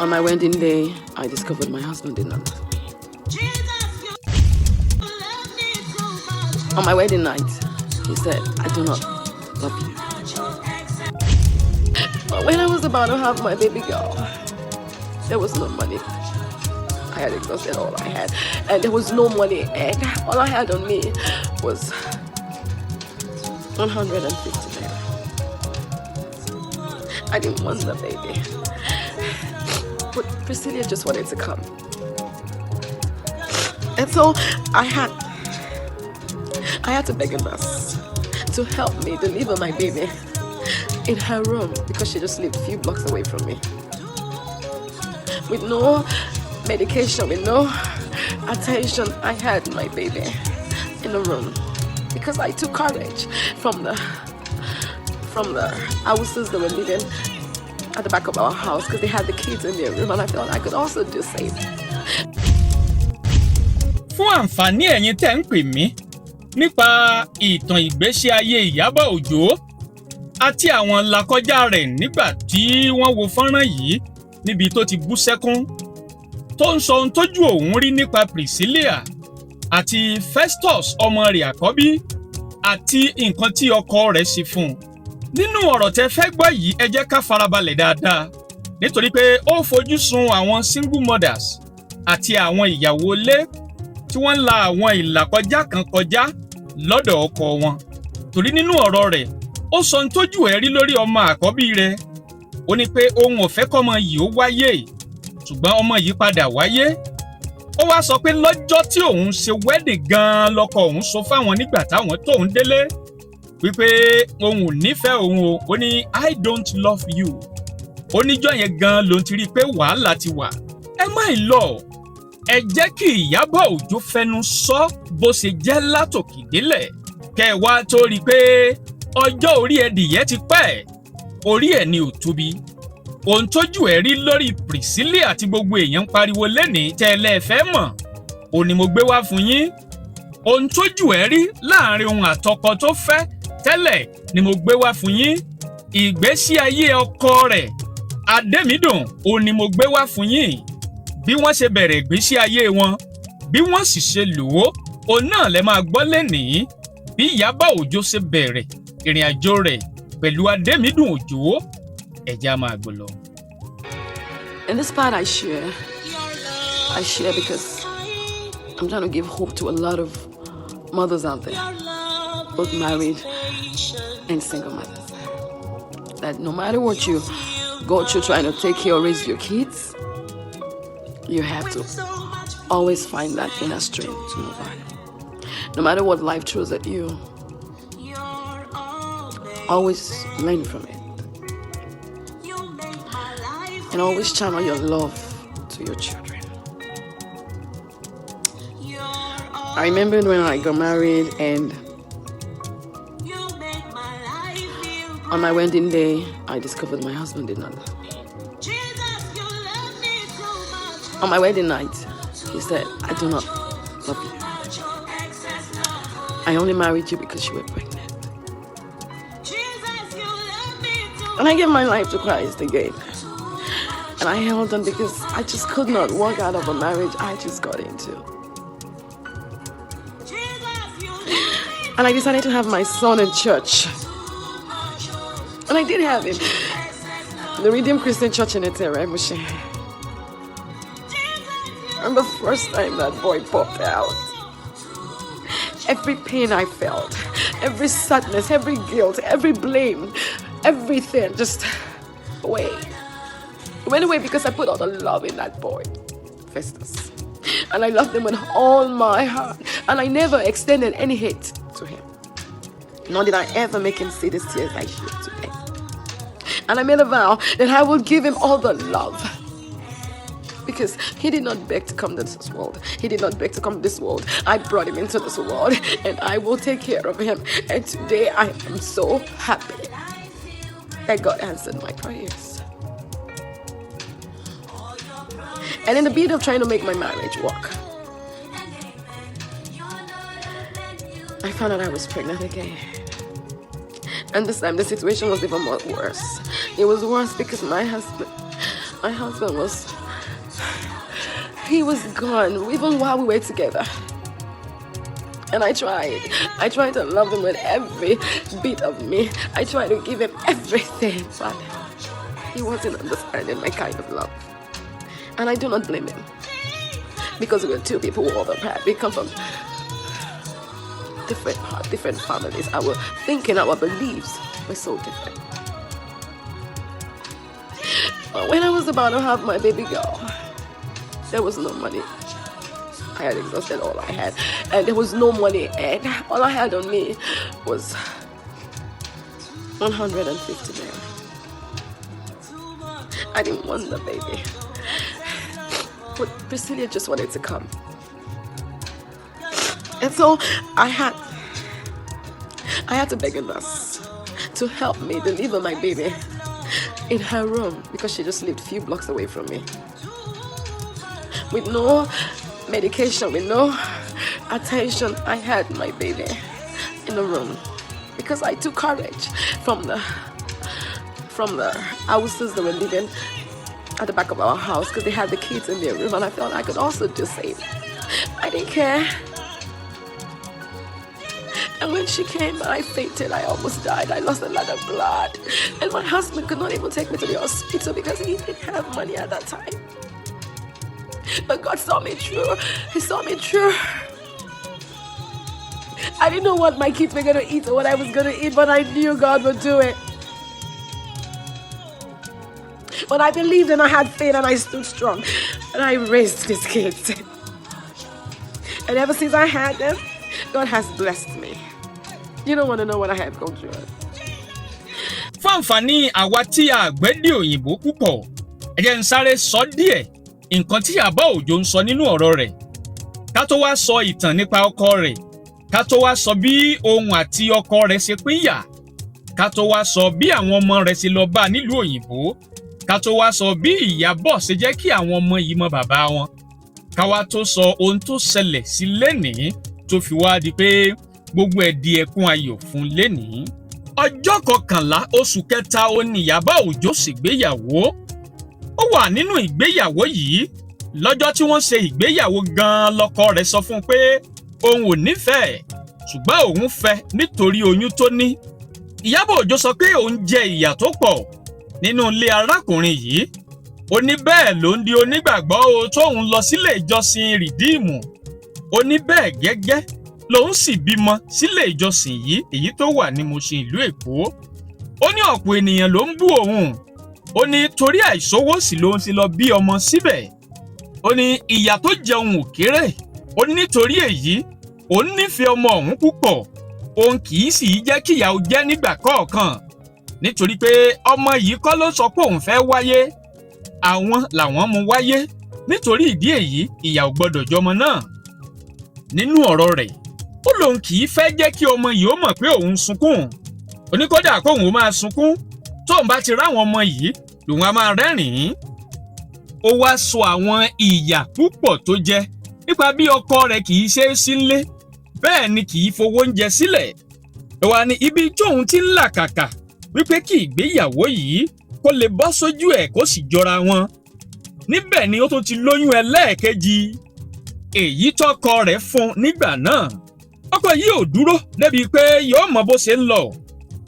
On my wedding day, I discovered my husband did not love me. On my wedding night, he said, I do not love you. But when I was about to have my baby girl, there was no money. I had exhausted all I had, and there was no money, and all I had on me was 150 naira. I didn't want the baby, but Priscilla just wanted to come, and so I had to beg a nurse to help me deliver my baby in her room because she just lived a few blocks away from me. With no medication, with no attention, I had my baby in the room because I took courage from the houses that were living at the back of our house because they had the kids in their room, and I felt I could also do same. Fún àǹfààní ẹ̀yin tẹ́ ń pè mí nípa ìtàn ìgbésí ayé Iyabo Ojo àti àwọn làkọjá rẹ̀ nígbà tí wọ́n wo fọ́nrán yìí níbi tó ti bú sẹ́kún tó ń sọ ohun tójú òun rí nípa Priscilla àti Festus ọmọ rẹ̀ àkọ́bí àti nǹkan tí ọkọ rẹ̀ ṣe fún un. Nínú ọ̀rọ̀ tẹ́ fẹ́ gbọ́ yìí ẹ jẹ́ ká farabalẹ̀ dáadáa nítorí pé ó fojú sun àwọn single mothers àti àwọn ìyàwó ilé tí wọ́n la àwọn ìlàkọjá kan kọjá lọ́dọ̀ ọkọ wọn. Torí nínú ọ̀rọ̀ rẹ̀ ó sọ ohun tójú ẹ̀ rí lórí ọmọ àkọ́bí rẹ̀. Ó ní pé òun ò fẹ́ kọ́mọ yìí ó wáyé ṣùgbọ́n ọmọ yìí padà wáyé. Ó wá sọ pé lọ́jọ́ tí òun ṣe wedding gan-an lọ́kọ òun sọ fáwọn nígbà táwọn tóun délé wípé òun ò nífẹ̀ẹ́ òun o. Ó ní I don't love you. Ó níjọ́ yẹn gan-an lòun ti rí i pé wàhálà ti wà. Ẹ má ì lọ. Ẹ jẹ́ kí Iyabo Ojo fẹnu sọ bó ṣe jẹ́ látòkè délẹ̀. Kẹ́ ẹ wá tó rí i pé ọjọ́ orí ẹdìyẹ ti pẹ́. Orí ẹ̀ ni ò tóbi. Ohun tójú ẹ̀ rí lórí Priscilla àti gbogbo èèyàn ń pariwo lẹ́nìí tẹ́lẹ̀ fẹ́ mọ̀. Ó ní mo gbé wá fún yín. Ohun tójú ẹ̀ rí láàrin òun àtọkọ tó fẹ́ tẹ́lẹ̀ ni mo gbé wá fún yín. Ìgbésí ayé ọkọ rẹ̀ Adémídùn ó ní mo gbé wá fún yín. Bí wọ́n ṣe bẹ̀rẹ̀ ìgbésí ayé wọn, bí wọ́n sì ṣe lò ó, òun náà lẹ máa gbọ́ lẹ́nìí. Bí Iyabo Ojo ṣe bẹ̀rẹ̀ ìrìn àjò rẹ̀ pẹ̀lú Adémídùn Ojo, ẹ jẹ́ á máa gbọ́ lọ. In this part I share because I'm trying to give hope to a lot of mothers out there, both married and single mothers, that no matter what you go through trying to take care or raise your kids, you have to always find that inner strength to move on. No matter what life throws at you, always learn from it. And always channel your love to your children. I remember when I got married, and on my wedding day, I discovered my husband did not love me. On my wedding night, he said, I do not love you. I only married you because you were pregnant. And I gave my life to Christ again. And I held on because I just could not walk out of a marriage I just got into. And I decided to have my son in church. And I did have him. The Redeemed Christian Church in Etere, Moshe. And the first time that boy popped out, every pain I felt, every sadness, every guilt, every blame, everything just away. It went away because I put all the love in that boy, Festus. And I loved him with all my heart. And I never extended any hate to him. Nor did I ever make him see the tears I shed today. And I made a vow that I would give him all the love. Because he did not beg to come to this world. He did not beg to come to this world. I brought him into this world. And I will take care of him. And today I am so happy that God answered my prayers. And in the bid of trying to make my marriage work, I found out I was pregnant again. And this time the situation was even more worse. It was worse because my husband my husband he was gone even while we were together. And I tried to love him with every bit of me. I tried to give him everything, but he wasn't understanding my kind of love. And I do not blame him, because we were two people who overpacked. We come from different families. Our thinking, our beliefs were so different. But when I was about to have my baby girl, there was no money. I had exhausted all I had, and there was no money, and all I had on me was 150 naira. I didn't want the baby, but Priscilla just wanted to come. And so I had to beg a nurse to help me deliver my baby in her room, because she just lived a few blocks away from me. With no medication, with no attention, I had my baby in the room, because I took courage from the houses that were living at the back of our house, because they had the kids in their room, and I felt I could also do the same. I didn't care. And when she came, I fainted. I almost died. I lost a lot of blood. And my husband could not even take me to the hospital because he didn't have money at that time. But God saw me through. He saw me through. I didn't know what my kids were going to eat or what I was going to eat, but I knew God would do it. But I believed and I had faith and I stood strong. And I raised these kids. And ever since I had them, God has blessed me. You don't want to know what I have gone through. Fún àǹfààní àwa tí a gbédè òyìnbó púpọ̀, ẹ jẹ́ n sáré sọ díẹ̀ nǹkan tí Iyabo Ojo ń sọ nínú ọ̀rọ̀ rẹ̀. Ká tó wá sọ ìtàn nípa ọkọ rẹ̀, ká tó wá sọ bí òun àti ọkọ rẹ̀ ṣe pínyà, ká tó wá sọ bí àwọn ọmọ rẹ̀ ṣe lọ bá nílùú òyìnbó, ká tó wá sọ bí Iyabo ṣe jẹ́ kí àwọn ọmọ yìí mọ bàbá wọn, ká wá tó sọ ohun tó ṣẹlẹ̀ sí lénìí tó fi wá di pé gbogbo ẹ̀ di ẹkún ayọ̀ fún lénìí. Ọjọ́ 11 oṣù kẹta ó ní Iyabo Ojo ṣègbéyàwó. Ó wà nínú ìgbéyàwó yìí. Lọ́jọ́ tí wọ́n ṣe ìgbéyàwó gan-an lọ́kọ rẹ̀ sọ fún un pé òun ò nífẹ̀ẹ́, ṣùgbọ́n òun fẹ́ nítorí oyún tó ní. Iyabo Ojo sọ pé òun jẹ ìyà tó pọ̀ nínú ilé arákùnrin yìí. Ó ní bẹ́ẹ̀ ló ń di onígbàgbọ́ tóun lọ sílé ìjọsìn Rìdíìmù. Ó ní bẹ́ẹ̀ gẹ́gẹ́ lòun sì bímọ sílé ìjọsìn yìí, èyí tó wà ní Mùṣín ìlú Èkó. Ó ní ọ̀pọ̀ ènìyàn ló ń bú òun. Ó ní torí àìsówó sì lòun ti lọ bí ọmọ síbẹ̀. Ó ní ìyà tó jẹun ò kéré. Ó ní nítorí èyí òun nífẹ̀ẹ́ ọmọ òun púpọ̀. Òun kì í sì jẹ́ kí ìyà ó jẹ́ nígbà kọ̀ọ̀kan. Nítorí pé ọmọ yìí kọ́ ló sọ pé òun fẹ́ wáyé. Àwọn làwọn mú wáyé. Nítorí ìdí èyí ìyà ò gbọdọ̀ jọmọ náà. Nínú ọ̀rọ̀ rẹ̀, ó lóun kì í fẹ́ jẹ́ kí ọmọ yìí ó mọ̀ pé òun sunkún. Ó ní kódà kóun ó máa sunkún, tóun bá ti ráwọn ọmọ yìí lòun á máa rẹ́rìn-ín. Ó wá sọ àwọn ìyà púpọ̀ tó jẹ nípa bí ọkọ rẹ̀ kì í ṣe é sílé, bẹ́ẹ̀ ni kì í fowó oúnjẹ sílẹ̀. Ó wá ní ibi tóun ti ń làkàkà wípé kí ìgbéyàwó yìí kó lè bọ́ sójú ẹ̀ kó sì jọra wọn. Níbẹ̀ ni ó tún ti lóyún ẹlẹ́ẹ̀kejì. Èyí tọ́kọ rẹ̀ fún nígbà náà. Ọkọ yìí ò dúró débi pé yóò mọ bó ṣe ń lọ.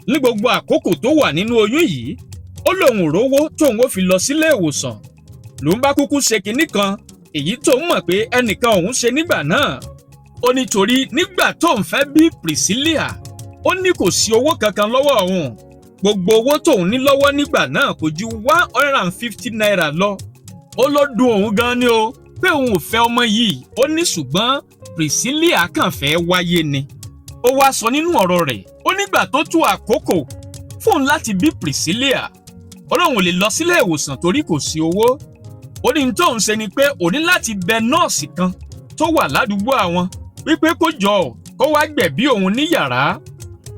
Ní gbogbo àkókò tó wà nínú oyún yìí, ó lóun ò rówó tóun ó fi lọ sílé ìwòsàn. Lòun bá kúkú ṣe kinní kan, èyí tóun mọ̀ pé ẹnìkan òun ṣe nígbà náà. Ó ní torí nígbà tóun fẹ́ bí Priscilla, ó ní kò sí owó kankan lọ́wọ́ òun. Gbogbo owó tóun ní lọ́wọ́ nígbà náà kò ju 150 naira lọ. Ó ló dùn òun gan ni o pé òun ò fẹ́ ọmọ yìí. Ó ní ṣùgbọ́n Priscilla kàn fẹ́ wáyé ni. Ó wá sọ nínú ọ̀rọ̀ rẹ̀, ó nígbà tó tó àkókò fóun láti bí Priscilla, ó lóun ò lè lọ sílé ìwòsàn torí kò sí owó. Ó ní tóun ṣe ni pé ó ní láti bẹ nọ́ọ̀sì kan tó wà ládùúgbò àwọn wípé kó jọ kó wá gbẹ̀bí òun ní yàrá.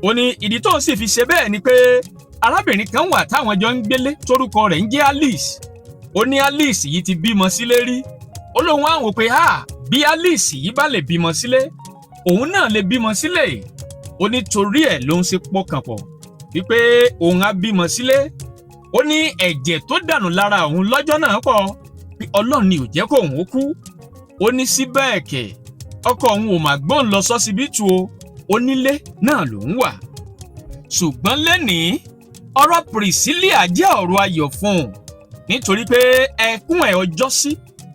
Ó ní ìdí tóun sì fi ṣe bẹ́ẹ̀ ni pé arábìnrin kan wà táwọn jọ ń gbélé torúkọ rẹ̀ ń jẹ́ Alice. Ó ní Alice yìí ti bímọ sílé rí. Ó lóun á wò pé bí Alice yìí bá lè bímọ sílé, òun náà lè bímọ sílé. Ó ní torí ẹ̀ ló ń ṣe pọkàn pọ̀ wípé òun á bímọ sílé. ó ní ẹ̀jẹ̀ tó dànù lára òun lọ́jọ́ náà pọ̀ pé Ọlọ́run ni ò jẹ́ kóun ó kú. Ó ní síbẹ̀ kẹ̀ ọkọ òun ò mà gbóhùn lọ sọ́sibítù o, onílé náà lòún wà. Ṣùgbọ́n lẹ́nìí ọ̀rọ̀ Priscilla jẹ́ ọ̀rọ̀ ayọ̀ fún un nítorí pé ẹkún ẹ̀ ọjọ́sí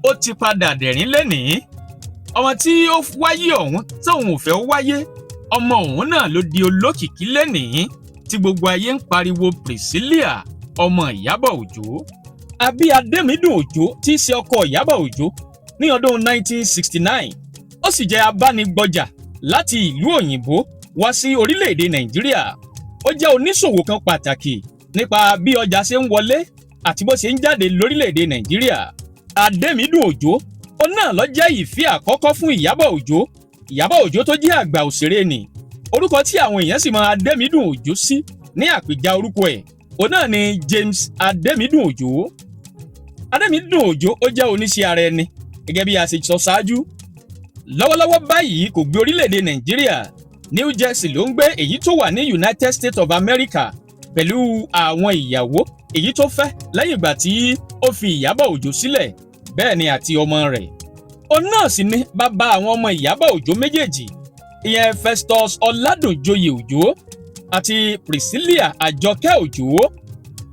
ó ti padà dẹ̀rín lẹ́nìí. Ọmọ tí ó wáyé ọ̀hún tóun ò fẹ́ wáyé, ọmọ òun náà ló di olókìkí lẹ́nìí tí gbogbo ayé ń pariwo Priscilla ọmọ Iyabo Ojo. A bí Adémídùn Òjó tí í ṣe ọkọ Iyabo Ojo ní ọdún 1969. Ó sì jẹ́ abánigbọ́jà láti ìlú òyìnbó wá sí orílẹ̀-èdè Nàìjíríà. Ó jẹ́ oníṣòwò kan pàtàkì nípa bí ọjà ṣe ń wọlé àti bó ṣe ń jáde lórílẹ̀-èdè Nàìjíríà. Adémídùn Òjó ó náà ló jẹ́ ìfẹ́ àkọ́kọ́ fún Iyabo Ojo. Iyabo Ojo tó jẹ́ àgbà òṣèré ni. Orúkọ tí àwọn èèyàn sì mọ Adémídùn Òjó sí ní àpèjà orúkọ ẹ̀, òun náà ni James Adémídùn Òjó. Adémídùn Òjó ó jẹ́ oníṣẹ́ ara ẹni gẹ́gẹ́ bí a ṣe sọ ṣáájú. Lọ́wọ́lọ́wọ́ báyìí kò gbé orílẹ̀-èdè Nàìjíríà, New Jersey ló ń gbé, èyí tó wà ní United States of America pẹ̀lú àwọn ìyàwó èyí tó fẹ́ lẹ́yìn ìgbà tí ó fi Iyabo Ojo sílẹ̀, bẹ́ẹ̀ ni àti ọmọ rẹ̀. Òun náà sì ni bàbá àwọn ọmọ Iyabo Ojo méjèèjì, ìyẹn Festus Ọládùnjoyè Òjó àti Priscilla Àjọkẹ́ Òjó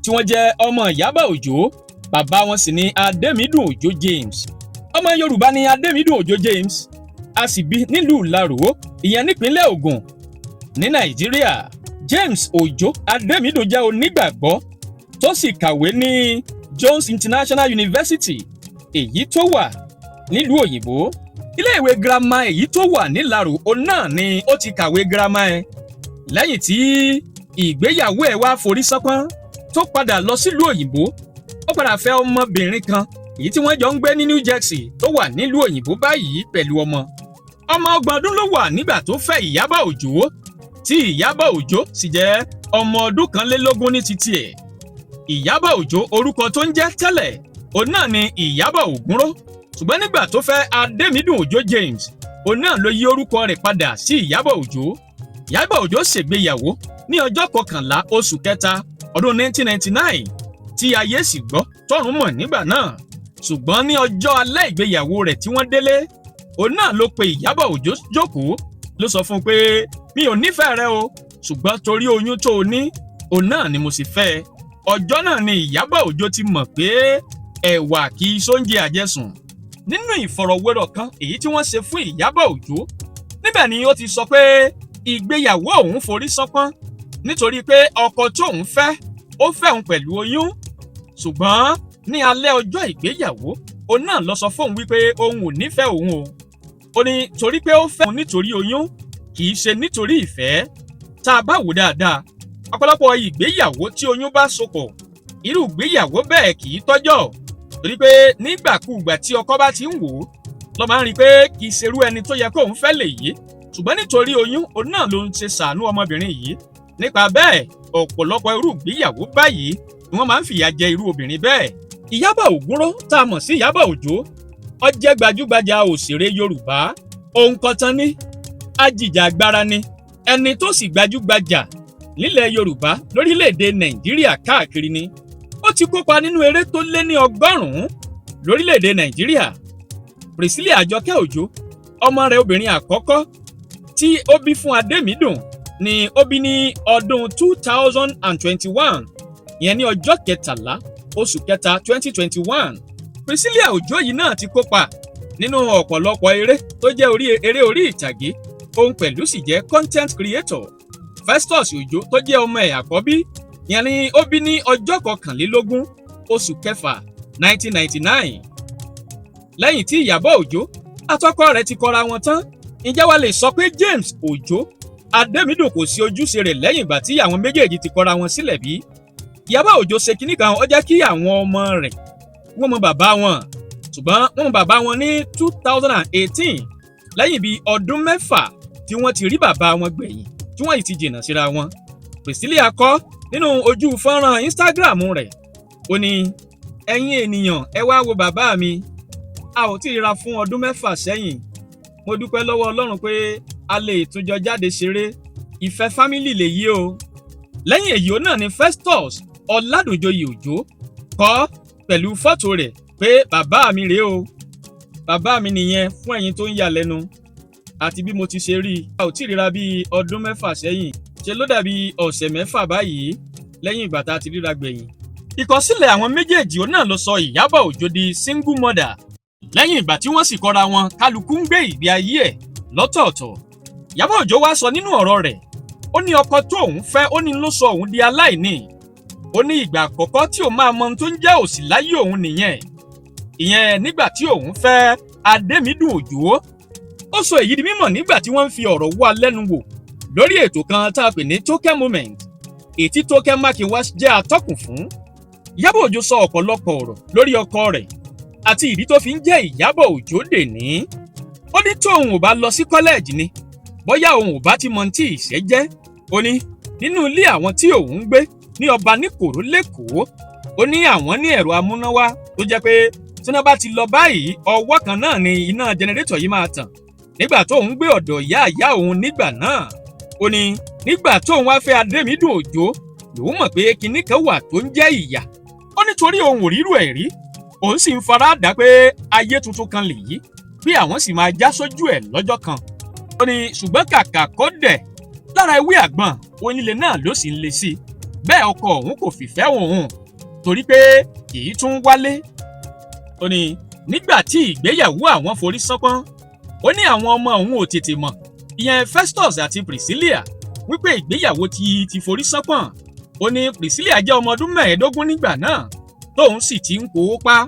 tí wọ́n jẹ́ ọmọ Iyabo Ojo. Bàbá wọn sì ni Adémídùn Òjó James. Ọmọ Yorùbá ni Adémídùn Òjó James, a sì bí nílùú Ìlaró, ìyẹn nípínlẹ̀ Ògùn ní Nàìjíríà. James Òjó Adémídùn jẹ́ onígbàgbọ́ tó sì kàwé ní Jones International University èyí tó wà nílùú òyìnbó. Iléèwé girama èyí tó wà nílàró òun náà ni ó ti kàwé girama ẹ̀. Lẹ́yìn tí ìgbéyàwó ẹ̀ wá forí sánpọ́n tó padà lọ sílùú òyìnbó, ó padà fẹ́ ọmọbìnrin kan èyí tí wọ́n jọ ń gbé ní New Jersey tó wà nílùú òyìnbó báyìí pẹ̀lú ọmọ 30 ọdún ló wà nígbà tó fẹ́ Iyabo Ojo, tí Iyabo Ojo sì jẹ́ ọmọ ọdún 21 ní títí ẹ̀. Iyabo Ojo orúkọ tó ń jẹ́ tẹ́lẹ̀ òun náà ni Iyabo Ògúnró, ṣùgbọ́n nígbà tó fẹ́ Adémídùn Òjó James òun náà ló yí orúkọ rẹ̀ padà sí Iyabo Ojo. Iyabo Ojo ṣègbéyàwó ní ọjọ́ 11 oṣù kẹta ọdún 1999 tí ayé sì gbọ́ tọ́run mọ̀ nígbà náà. Ṣùgbọ́n ní ọjọ́ alẹ́ ìgbéyàwó rẹ̀ tí wọ́n délé, òun náà ló pe Iyabo Ojo jókòó, ló sọ fún un pé mi ò nífẹ̀ẹ́ rẹ o, ṣùgbọ́n torí oyún tó o ní, òun náà ni mo sì fẹ́ ẹ. Ọjọ́ náà ni Iyabo Ojo ti mọ̀ pé ẹ̀wà kì í ṣoúnjẹ àjẹsùn. Nínú ìfọ̀rọ̀wérọ̀ kan èyí tí wọ́n ṣe fún Iyabo Ojo, níbẹ̀ ni ó ti sọ pé ìgbéyàwó òun forí sánpọ́n nítorí pé ọkọ tóun fẹ́, ó fẹ́ òun pẹ̀lú oyún. Ṣùgbọ́n ní alẹ́ ọjọ́ ìgbéyàwó, òun náà lọ sọ fóun wípé òun ò nífẹ̀ẹ́ òun o. Ó ní torí pé ó fẹ́ òun nítorí oyún, kì í ṣe nítorí ìfẹ́. Tá a bá wò dáadáa, ọ̀pọ̀lọpọ̀ ìgbéyàwó tí oyún bá sopọ̀, irú ìgbéyàwó bẹ́ẹ̀ kì í tọ́jọ́. Torí pé nígbàkúùgbà tí ọkọ bá ti ń wò ó, ló máa ń rí i pé kì í ṣerú ẹni tó yẹ kóun fẹ́ lè yé. Ṣùgbọ́n nítorí oyún, òun náà ló ń ṣe ṣàánú ọmọbìnrin yìí. Nípa bẹ́ẹ̀, ọ̀pọ̀lọpọ̀ irú ìgbéyàwó báyìí ni wọ́n máa ń fìyà jẹ irú obìnrin bẹ́ẹ̀. Iyabo Ògúnró tá a mọ̀ sí Iyabo Ojo, ó jẹ́ gbajúgbajà òṣèré Yorùbá, òǹkọ̀tàn ni, ajìjàgbara ni, ẹni tó sì gbajúgbajà nílẹ̀ Yorùbá lórílẹ̀‐èdè Nàìjíríà káàkiri ni. Ó ti kópa nínú eré tó lé ní 100 lórílẹ̀‐èdè Nàìjíríà. Priscilla Àjọkẹ́ Òjó, ọmọ rẹ̀ obìnrin àkọ́kọ́ tí ó bí fún Adémídùn, ni ó bí ní ọdún 2021, ìyẹn ní ọjọ́ 13 oṣù kẹta 2021. Priscilla Òjó yìí náà ti kópa nínú ọ̀pọ̀lọpọ̀ eré tó jẹ́ eré orí ìtàgé, òun pẹ̀lú sì jẹ́ content creator. Festus Òjó tó jẹ́ ọmọ ẹ̀ àkọ́bí, ìyẹn ni ó bí ní ọjọ́ 21 oṣù kẹfà 1999. Lẹ́yìn tí Iyabo Ojo àtọkọ rẹ̀ ti kọra wọn tán, ǹjẹ́ wàá lè sọ pé James Ojo Adémídùn kò sí ojúṣe rẹ̀ lẹ́yìn ìgbà tí àwọn méjèèjì ti kọra wọn sílẹ̀ bí? Iyabo Ojo ṣe kinní kan, ó jẹ́ kí àwọn ọmọ rẹ̀ wọ́n mọ bàbá wọn, ṣùgbọ́n wọ́n mọ bàbá wọn ní 2018 lẹ́yìn bíi ọdún 6 tí wọ́n ti rí bàbá wọn gbẹ̀yìn tí wọ́n yìí ti jìnnà síra wọn. Priscilla kọ nínú ojú fọ́nrán Instagram rẹ̀, ó ní ẹ̀yin ènìyàn ẹ wá wo bàbá mi, a ò tí ì ríra fún ọdún 6 sẹ́yìn. Mo dúpẹ́ lọ́wọ́ Ọlọ́run pé a lè tún jọ jáde ṣeré, ìfẹ́ fámílì lèyí o. Lẹ́yìn èyí náà ni Festus Ọládùnjoyè Òjó kọ pẹ̀lú fọ́tò rẹ̀ pé bàbá mi rèé o, bàbá mi nìyẹn fún ẹ̀yin tó ń yà lẹ́nu. Àti bí mo ti ṣe rí i, a ò tí ì ríra bíi ọdún 6 sẹ́yìn, ṣe ló dàbí ọ̀sẹ̀ 6 báyìí lẹ́yìn ìgbà tá a ti ríra gbẹ̀yìn. Ìkọ̀sílẹ̀ àwọn méjèèjì náà ló sọ Iyabo Ojo di single mother lẹ́yìn ìgbà tí wọ́n sì kọra wọn, kálukú ń gbé ìgbé ayé ẹ̀ lọ́tọ̀ọ̀tọ̀. Iyabo Ojo wá sọ nínú ọ̀rọ̀ rẹ̀, ó ní ọkọ tó òun fẹ́ ó ní ló sọ òun di aláìní. Ó ní ìgbà àkọ́kọ́ tí òun máa mọ ohun tó ń jẹ́ òṣì láyé òun nìyẹn, ìyẹn nígbà tí òun fẹ́ Adémídùn Òjó. Ó sọ èyí di mímọ̀ nígbà tí wọ́n ń fi ọ̀rọ̀ wá lẹ́nu wò lórí ètò kan tá a pè ní Token Moment, èyí tí Token Makinwa jẹ́ atọ́kùn fún. Iyabo Ojo sọ ọ̀pọ̀lọpọ̀ ọ̀rọ̀ lórí ọkọ rẹ̀ àti ìdí tó fi ń jẹ́ Iyabo Ojo dèní. Ó ní tóun ò bá lọ sí kọ́lẹ́ẹ̀jì ni, bóyá òun ò bá ti mọ tí ìṣẹ́ jẹ́. Ó ní nínú ilé àwọn tí òun ń gbé ní Ọba Níkòró lÉkòó, ó ní àwọn ní ẹ̀rọ amúnáwá tó jẹ́ pé tí wọ́n bá ti lọ báyìí ọwọ́ kan náà ni iná jẹnẹrétọ̀ yìí máa tàn. Nígbà tóun gbé ọ̀dọ̀ ìyá òun nígbà náà, ó ní nígbà tóun wá fẹ́ Adémídùn Òjó lòun mọ̀ pé kinní kan wà tó ń jẹ́ ìyà. Ó nítorí òun ò rírú ẹ̀ rí, òun sì ń fara dà pé ayé tuntun kan lèyí, bí àwọn sì máa já sójú ẹ̀ lọ́jọ́ kan. Ó ní ṣùgbọ́n kàkà kó dẹ̀ lára ewé àgbọn onílé náà ló sì ń le sí i. Bẹ́ẹ̀ ọkọ òun kò fìfẹ́ òun torí pé kì í tún wálé. Ó ní nígbà tí ìgbéyàwó àwọn forí sánpọ́n, ó ní àwọn ọmọ òun ò tètè mọ̀, ìyẹn Festus àti Priscilla, wípé ìgbéyàwó ti forí sánpọ́n. Ó ní Priscilla jẹ́ ọmọ ọdún 15 nígbà náà tóun sì ti ń kó pa.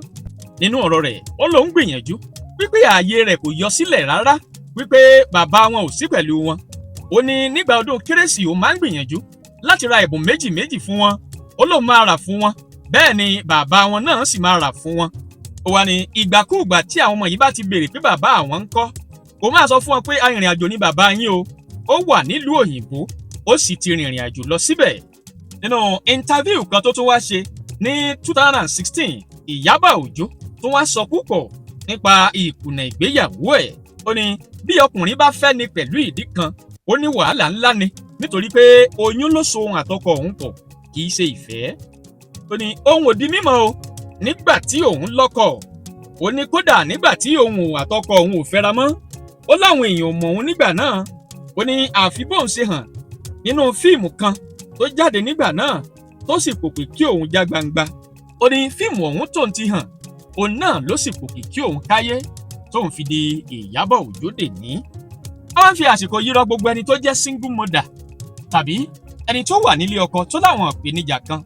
Nínú ọ̀rọ̀ rẹ̀ ó lóun gbìyànjú wípé ààyè rẹ̀ kò yọ sílẹ̀ rárá, wípé bàbá wọn ò sí pẹ̀lú wọn. Ó ní nígbà ọdún kérésì ó máa ń gbìyànjú láti ra ẹ̀bùn méjì fún wọn, ó lóun máa rà fún wọn, bẹ́ẹ̀ ni bàbá wọn náà sì máa rà fún wọn. Ó wá ní ìgbàkúùgbà tí àwọn ọmọ yìí bá ti béèrè pé bàbá àwọn ń kọ́, ó máa sọ fún wọn pé arìnrìn àjò ni bàbá yín o, ó wà nílùú òyìnbó, ó sì ti rìnrìn àjò lọ síbẹ̀. Nínú interview kan tó tún wá ṣe ní 2016, Iyabo Ojo tó wá sọ púpọ̀ nípa ìkùnà ìgbéyàwó ẹ̀. Ó ní bí ọkùnrin bá fẹ́ ni pẹ̀lú ìdí kan, ó ní wàhálà ńlá ni nítorí pé oyún ló so òun àtọkọ òun pọ̀, kì í ṣe ìfẹ́. Ó ní òun ò di mímọ̀ o nígbà tí òun lọ́kọ. Ó ní kódà nígbà tí òun àtọkọ òun ò fẹ́ra mọ́, ó láwọn èèyàn mọ̀ òun nígbà náà. Ó ní àfi bóun ṣe hàn nínú fíìmù kan tó jáde nígbà náà tó sì pòpè kí òun já gbangba. Ó ní fíìmù ọ̀hún tóun ti hàn, òun náà ló sì pòpè kí òun káyé tóun fi di Iyabo Ojo dèní. Wọ́n fi àsìkò yìí rọ gbogbo ẹni tó jẹ́ single mother tàbí ẹni tó wà nílé ọkọ tó láwọn ìpèníjà kan.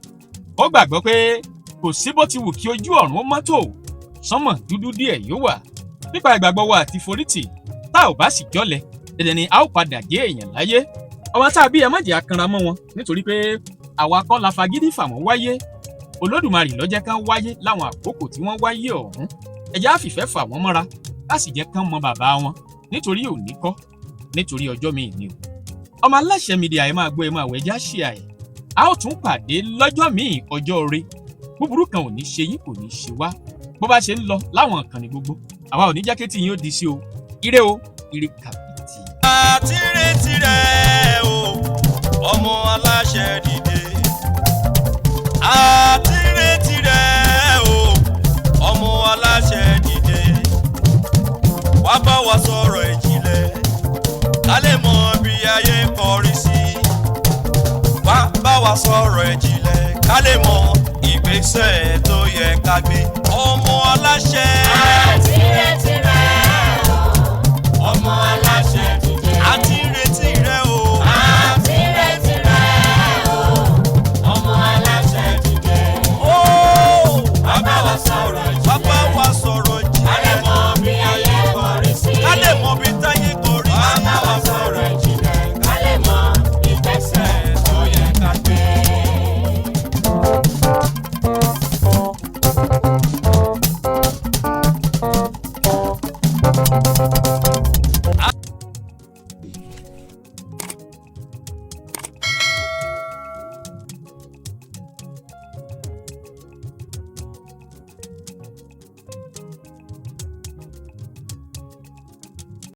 Ó gbàgbọ́ pé kò sí bó ti wù kí ojú ọ̀run ó mọ́ tó, sánmọ̀ dúdú díẹ̀ yóò wà. Nípa ìgbàgbọ́ wa àti forítì, tá ò bá sì jọ́lẹ̀, dandan ni a ó padà jẹ́ èèyàn láyé. Ọmọ tá a bí ẹ má jẹ́ akanra mọ́ wọn nítorí pé àwa kọ́ la fagídí fà wọ́n wáyé. Olódùmarè ló jẹ́ kán wáyé láwọn àkókò tí wọ́n wáyé ọ̀hún. Ẹ jẹ́ á fìfẹ́ fà wọ́n mọ́ra, á sì jẹ́ kán mọ bàbá wọn nítorí òní kọ́, nítorí ọjọ́ mi ni o. Ọmọ Aláṣẹ Media ẹ máa gbọ́ ẹ máa wẹ̀ já ṣe àyè. A ó tún pàdé lọ́jọ́ míì ọjọ́ ire. Búburú kan ò ní ṣe yín, kò ní ṣe wá. Bó bá ṣe ń lọ láwọn ìkànnì gbogbo, àwa ò ní jẹ́ kí tí yín ó di sí o. Ire o, ire kàbìtì. Àtirẹ̀ o, ọmọ Aláṣẹ dìde. Àtirẹ̀ o, ọmọ Aláṣẹ dìde. Wá bá wa sọ̀rọ̀ ìjìnlẹ̀, ká lè mọ bí ayé kọrí sí. Wá bá wa sọ̀rọ̀ ìjìnlẹ̀, ká lè mọ ìgbésẹ̀ tó yẹ ká gbé. Ọmọ Aláṣẹ.